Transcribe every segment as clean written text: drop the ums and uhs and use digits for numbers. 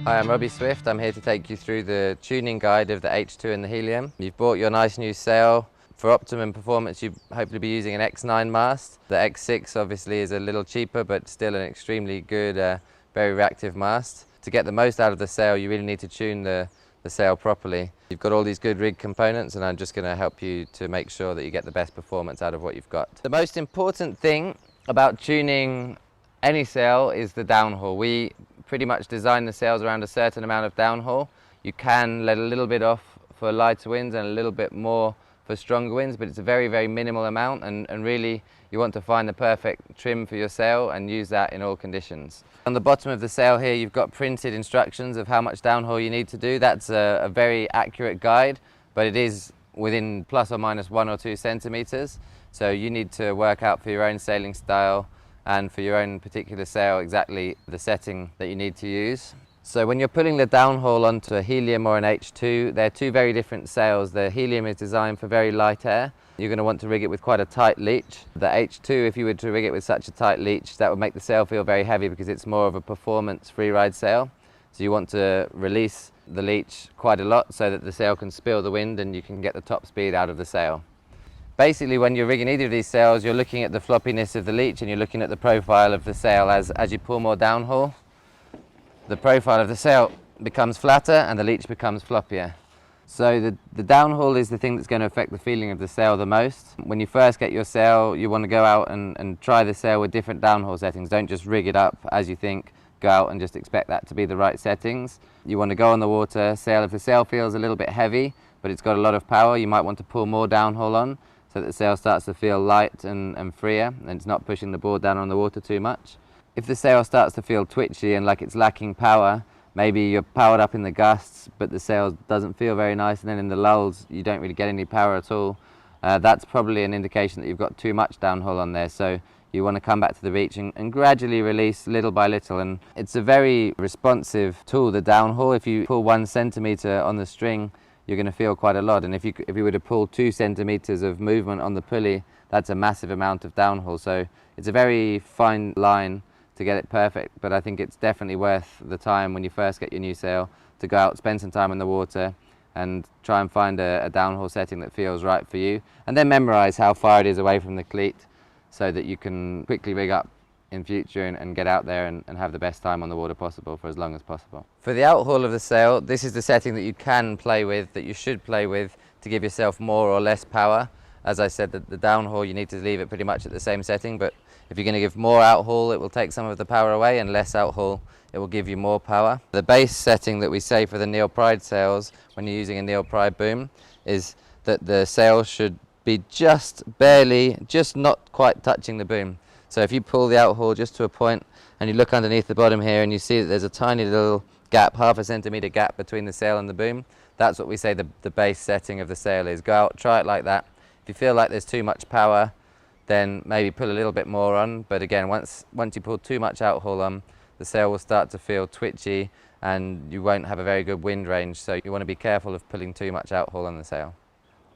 Hi, I'm Robby Swift. I'm here to take you through the tuning guide of the H2 and the Helium. You've bought your nice new sail. For optimum performance, you hopefully be using an X9 mast. The X6 obviously is a little cheaper, but still an extremely good, very reactive mast. To get the most out of the sail, you really need to tune the sail properly. You've got all these good rig components, and I'm just going to help you to make sure that you get the best performance out of what you've got. The most important thing about tuning any sail is the downhaul. We pretty much design the sails around a certain amount of downhaul. You can let a little bit off for lighter winds and a little bit more for stronger winds, but it's a very, very minimal amount, and really you want to find the perfect trim for your sail and use that in all conditions. On the bottom of the sail here, you've got printed instructions of how much downhaul you need to do. That's a very accurate guide, but it is within plus or minus 1 or 2 centimeters. So you need to work out for your own sailing style and for your own particular sail exactly the setting that you need to use. So when you're pulling the downhaul onto a Helium or an H2, they're two very different sails. The Helium is designed for very light air. You're going to want to rig it with quite a tight leech. The H2, if you were to rig it with such a tight leech, that would make the sail feel very heavy because it's more of a performance freeride sail. So you want to release the leech quite a lot so that the sail can spill the wind and you can get the top speed out of the sail. Basically, when you're rigging either of these sails, you're looking at the floppiness of the leech and you're looking at the profile of the sail. As you pull more downhaul, the profile of the sail becomes flatter and the leech becomes floppier. So the downhaul is the thing that's going to affect the feeling of the sail the most. When you first get your sail, you want to go out and try the sail with different downhaul settings. Don't just rig it up as you think. Go out and just expect that to be the right settings. You want to go on the water, sail. If the sail feels a little bit heavy, but it's got a lot of power, you might want to pull more downhaul on, so that the sail starts to feel light and freer and it's not pushing the board down on the water too much. If the sail starts to feel twitchy and like it's lacking power, maybe you're powered up in the gusts but the sail doesn't feel very nice, and then in the lulls you don't really get any power at all, that's probably an indication that you've got too much downhaul on there. So you want to come back to the beach and gradually release little by little. And it's a very responsive tool, the downhaul. If you pull 1 centimeter on the string, you're going to feel quite a lot, and if you were to pull 2 centimeters of movement on the pulley, that's a massive amount of downhaul. So it's a very fine line to get it perfect, but I think it's definitely worth the time when you first get your new sail to go out, spend some time in the water and try and find a downhaul setting that feels right for you, and then memorize how far it is away from the cleat so that you can quickly rig up in future and get out there and have the best time on the water possible for as long as possible. For the outhaul of the sail, this is the setting that you can play with, that you should play with to give yourself more or less power. As I said, the downhaul, you need to leave it pretty much at the same setting, but if you're going to give more outhaul, it will take some of the power away, and less outhaul, it will give you more power. The base setting that we say for the NeilPryde sails when you're using a NeilPryde boom is that the sail should be just barely, just not quite touching the boom. So if you pull the outhaul just to a point and you look underneath the bottom here and you see that there's a tiny little gap, half a centimeter gap between the sail and the boom, that's what we say the base setting of the sail is. Go out, try it like that. If you feel like there's too much power, then maybe pull a little bit more on. But again, once you pull too much outhaul on, the sail will start to feel twitchy and you won't have a very good wind range. So you want to be careful of pulling too much outhaul on the sail.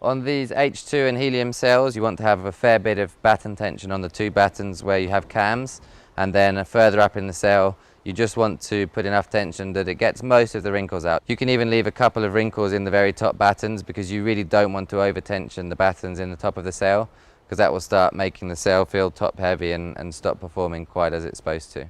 On these H2 and Helium sails, you want to have a fair bit of batten tension on the 2 battens where you have cams, and then further up in the sail, you just want to put enough tension that it gets most of the wrinkles out. You can even leave a couple of wrinkles in the very top battens because you really don't want to over tension the battens in the top of the sail, because that will start making the sail feel top heavy and stop performing quite as it's supposed to.